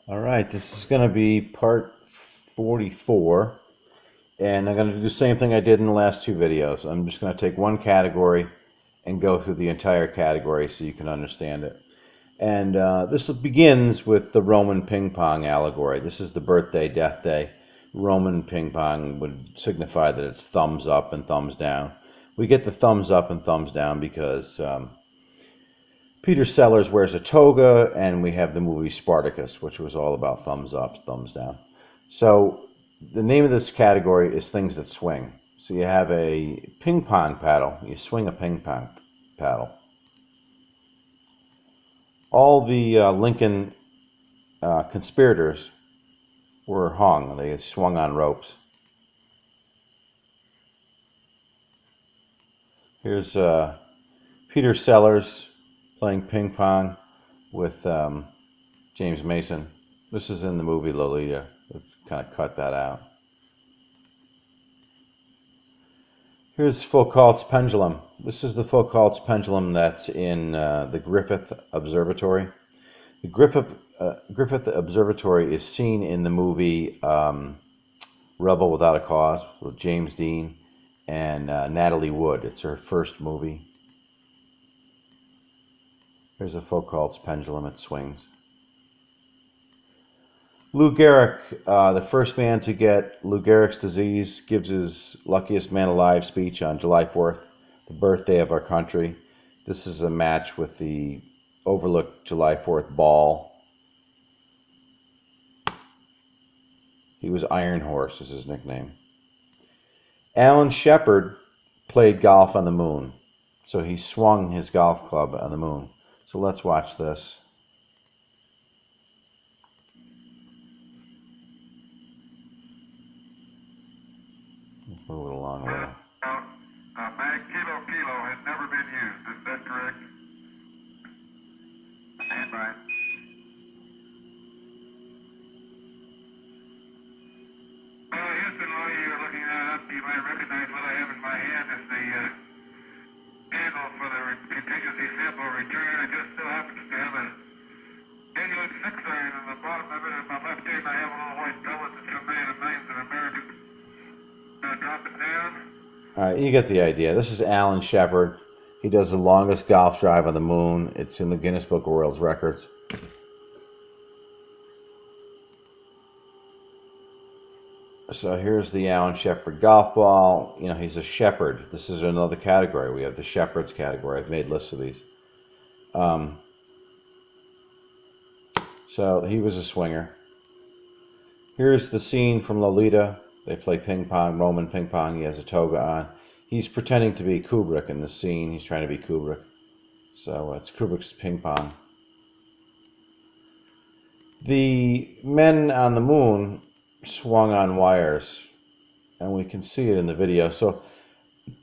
All right, this is going to be part 44, and I'm going to do the same thing I did in the last two videos. I'm just going to take one category and go through the entire category so you can understand it. And this begins with the Roman ping pong allegory. This is the birthday, death day. Roman ping pong would signify that it's thumbs up and thumbs down. We get the thumbs up and thumbs down because Peter Sellers wears a toga, and we have the movie Spartacus, which was all about thumbs up, thumbs down. So the name of this category is things that swing. So you have a ping pong paddle. You swing a ping pong paddle. All the Lincoln conspirators were hung. They swung on ropes. Here's Peter Sellers playing ping pong with James Mason. This is in the movie Lolita. We've kind of cut that out. Here's Foucault's pendulum. This is the Foucault's pendulum that's in the Griffith Observatory. The Griffith Observatory is seen in the movie Rebel Without a Cause with James Dean and Natalie Wood. It's her first movie. Here's a Foucault's pendulum. It swings. Lou Gehrig, the first man to get Lou Gehrig's disease, gives his luckiest man alive speech on July 4th, the birthday of our country. This is a match with the Overlook July 4th ball. He was Iron Horse, is his nickname. Alan Shepard played golf on the moon. So he swung his golf club on the moon. So let's watch this. Move it along a little. Mag Kilo has never been used. Is that correct? Stand by. Houston, while you're looking that up, you might recognize what I have in my hand is the handle for the contingency sample return. It just so happens to have a genuine 6-iron on the bottom of it. In my left hand, I have a little white pellet that's a man of names in American. Drop it down. All right, you get the idea. This is Alan Shepard. He does the longest golf drive on the moon. It's in the Guinness Book of World Records. So here's the Alan Shepard golf ball. You know, he's a shepherd. This is another category. We have the shepherds category. I've made lists of these. So he was a swinger. Here's the scene from Lolita. They play ping pong, Roman ping pong. He has a toga on. He's pretending to be Kubrick in the scene. He's trying to be Kubrick. So it's Kubrick's ping pong. The men on the moon swung on wires, and we can see it in the video. So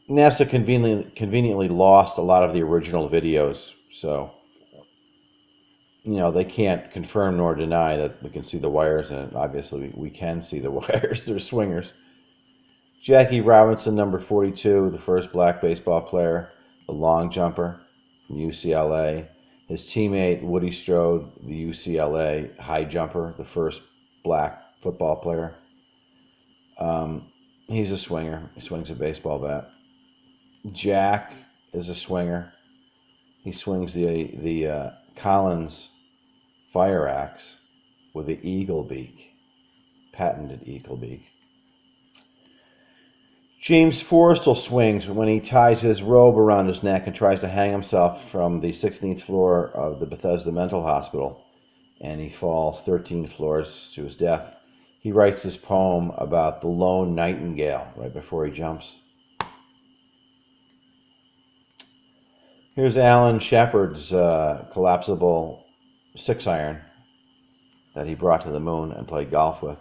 NASA conveniently lost a lot of the original videos. So, you know, they can't confirm nor deny that we can see the wires in it. Obviously, we can see the wires. They're swingers. Jackie Robinson, number 42, the first black baseball player, the long jumper from UCLA. His teammate, Woody Strode, the UCLA high jumper, the first black football player. He's a swinger. He swings a baseball bat. Jack is a swinger. He swings the Collins fire axe with the eagle beak, patented eagle beak. James Forrestal swings when he ties his robe around his neck and tries to hang himself from the 16th floor of the Bethesda Mental Hospital, and he falls 13 floors to his death. He writes this poem about the lone nightingale right before he jumps. Here's Alan Shepard's collapsible 6-iron that he brought to the moon and played golf with.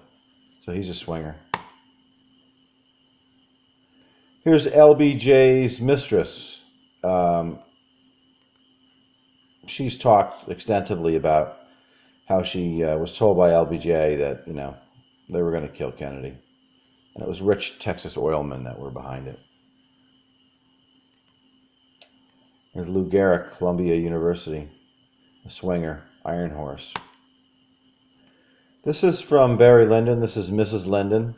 So he's a swinger. Here's LBJ's mistress. She's talked extensively about how she was told by LBJ that, you know, they were going to kill Kennedy. And it was rich Texas oilmen that were behind it. There's Lou Gehrig, Columbia University, a swinger, Iron Horse. This is from Barry Lyndon. This is Mrs. Lyndon.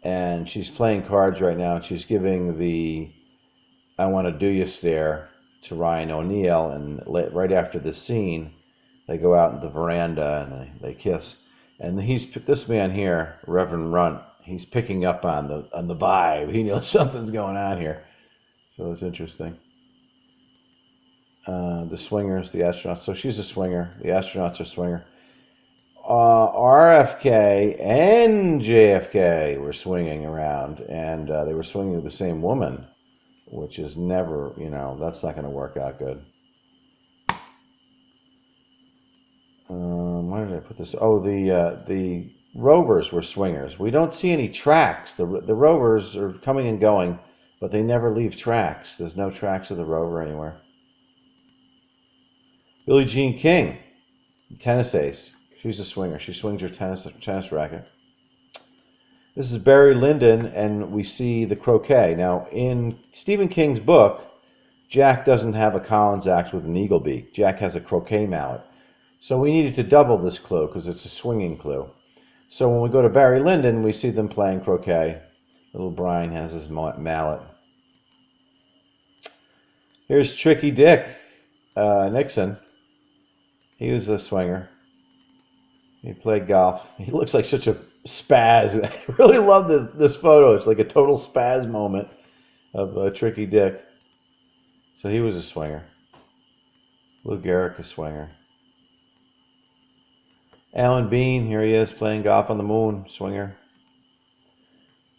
And she's playing cards right now. And she's giving the "I want to do you" stare to Ryan O'Neal. And right after the scene, they go out in the veranda and they kiss. And this man here, Reverend Runt. He's picking up on the vibe. He knows something's going on here. So it's interesting. The swingers, the astronauts. So she's a swinger. The astronauts are swinger. RFK and JFK were swinging around, and they were swinging with the same woman, which is never, that's not going to work out good. Why did I put this? Oh, the rovers were swingers. We don't see any tracks. The rovers are coming and going, but they never leave tracks. There's no tracks of the rover anywhere. Billie Jean King, tennis ace. She's a swinger. She swings her tennis racket. This is Barry Lyndon, and we see the croquet. Now, in Stephen King's book, Jack doesn't have a Collins axe with an eagle beak. Jack has a croquet mallet. So we needed to double this clue because it's a swinging clue. So when we go to Barry Lyndon, we see them playing croquet. Little Brian has his mallet. Here's Tricky Dick Nixon. He was a swinger. He played golf. He looks like such a spaz. I really love this photo. It's like a total spaz moment of Tricky Dick. So he was a swinger. Lou Gehrig, a swinger. Alan Bean, here he is playing golf on the moon, swinger.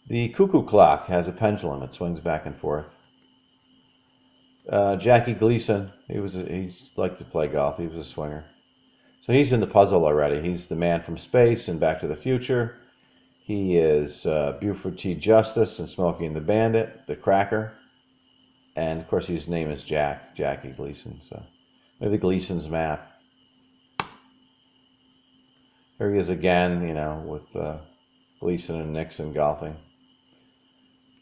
The cuckoo clock has a pendulum. It swings back and forth. Jackie Gleason, he's liked to play golf. He was a swinger. So he's in the puzzle already. He's the man from space and Back to the Future. He is Buford T. Justice and Smokey and the Bandit, the Cracker. And, of course, his name is Jackie Gleason. So maybe Gleason's map. Here he is again, with Gleason and Nixon golfing.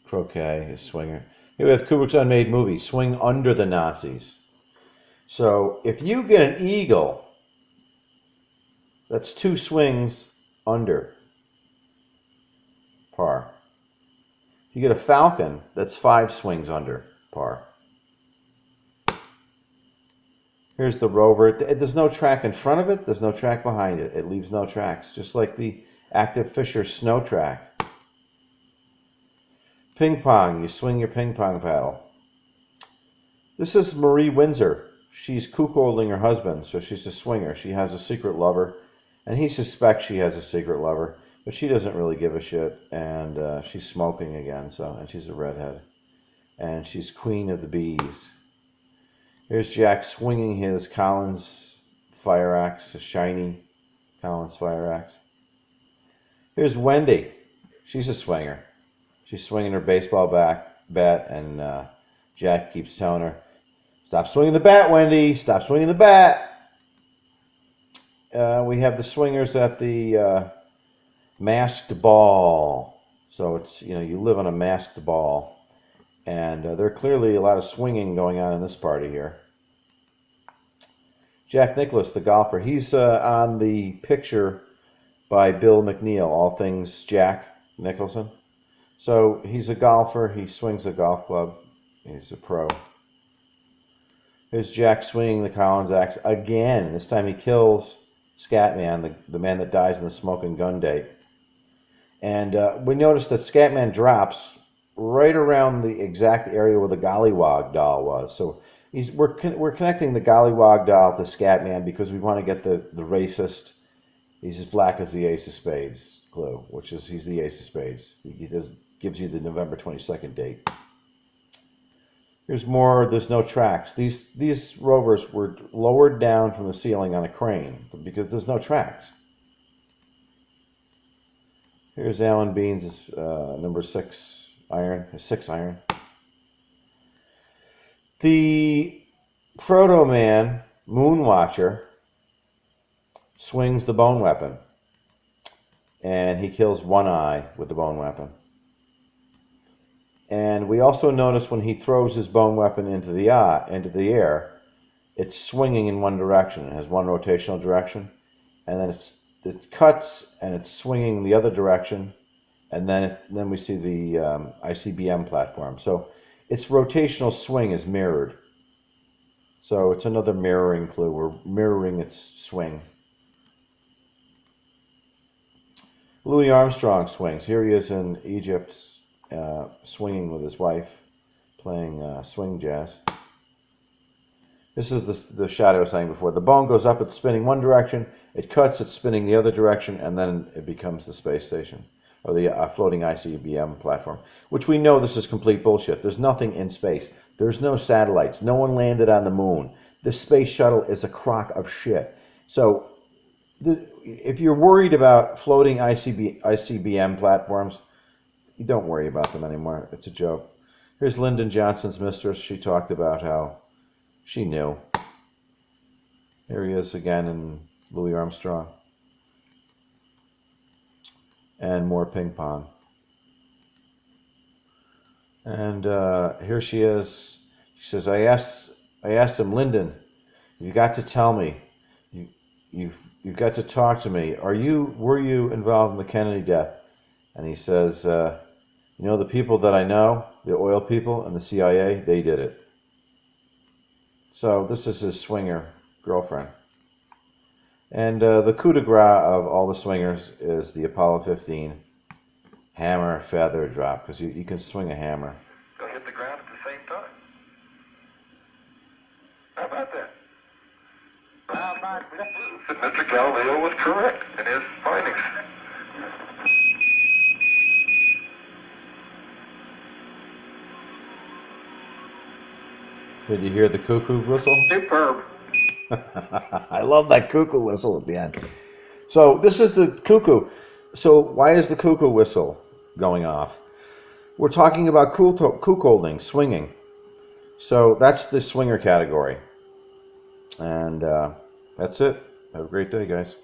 Croquet, his swinger. Here we have Kubrick's unmade movie, Swing Under the Nazis. So if you get an eagle, that's 2 swings under par. If you get a falcon, that's 5 swings under par. Here's the rover. There's no track in front of it. There's no track behind it. It leaves no tracks, just like the Active Fisher snow track. Ping pong. You swing your ping pong paddle. This is Marie Windsor. She's cuckolding her husband, so she's a swinger. She has a secret lover, and he suspects she has a secret lover, but she doesn't really give a shit, and she's smoking again, and she's a redhead. And she's queen of the bees. Here's Jack swinging his Collins fire axe, a shiny Collins fire axe. Here's Wendy. She's a swinger. She's swinging her baseball bat, and Jack keeps telling her, "Stop swinging the bat, Wendy. Stop swinging the bat." We have the swingers at the masked ball. So it's, you live on a masked ball. And there are clearly a lot of swinging going on in this party here. Jack Nicklaus, the golfer, he's on the picture by Bill McNeil, All Things Jack Nicholson. So he's a golfer. He swings a golf club. He's a pro. Here's Jack swinging the Collins axe again. This time he kills Scatman, the man that dies in the smoking gun date. And we notice that Scatman drops right around the exact area where the Gollywog doll was. So we're connecting the Gollywog doll to Scatman because we want to get the racist, he's as black as the ace of spades clue, which is he's the ace of spades. He gives you the November 22nd date. Here's more, there's no tracks. These rovers were lowered down from the ceiling on a crane because there's no tracks. Here's Alan Bean's number 6 iron, a 6 iron. The Proto-Man, Moonwatcher, swings the bone weapon. And he kills one eye with the bone weapon. And we also notice when he throws his bone weapon into the air, it's swinging in one direction. It has one rotational direction. And then it cuts and it's swinging the other direction, and then we see the ICBM platform. So its rotational swing is mirrored. So it's another mirroring clue. We're mirroring its swing. Louis Armstrong swings. Here he is in Egypt, swinging with his wife, playing swing jazz. This is the shot I was saying before. The bone goes up, it's spinning one direction. It cuts, it's spinning the other direction, and then it becomes the space station, or the floating ICBM platform, which we know this is complete bullshit. There's nothing in space. There's no satellites. No one landed on the moon. The space shuttle is a crock of shit. So if you're worried about floating ICBM platforms, you don't worry about them anymore. It's a joke. Here's Lyndon Johnson's mistress. She talked about how she knew. Here he is again in Louis Armstrong. And more ping pong. And here she is. She says, I asked him, Lyndon, you got to tell me. You've got to talk to me. Were you involved in the Kennedy death? And he says, the people that I know, the oil people and the CIA, they did it. So this is his swinger girlfriend. And the coup de grace of all the swingers is the Apollo 15 hammer feather drop, because you can swing a hammer. They'll hit the ground at the same time. How about that? Mr. Galileo was correct in his findings. Did you hear the cuckoo whistle? Superb. I love that cuckoo whistle at the end. So this is the cuckoo. So why is the cuckoo whistle going off? We're talking about cuckolding, swinging. So that's the swinger category. And that's it. Have a great day, guys.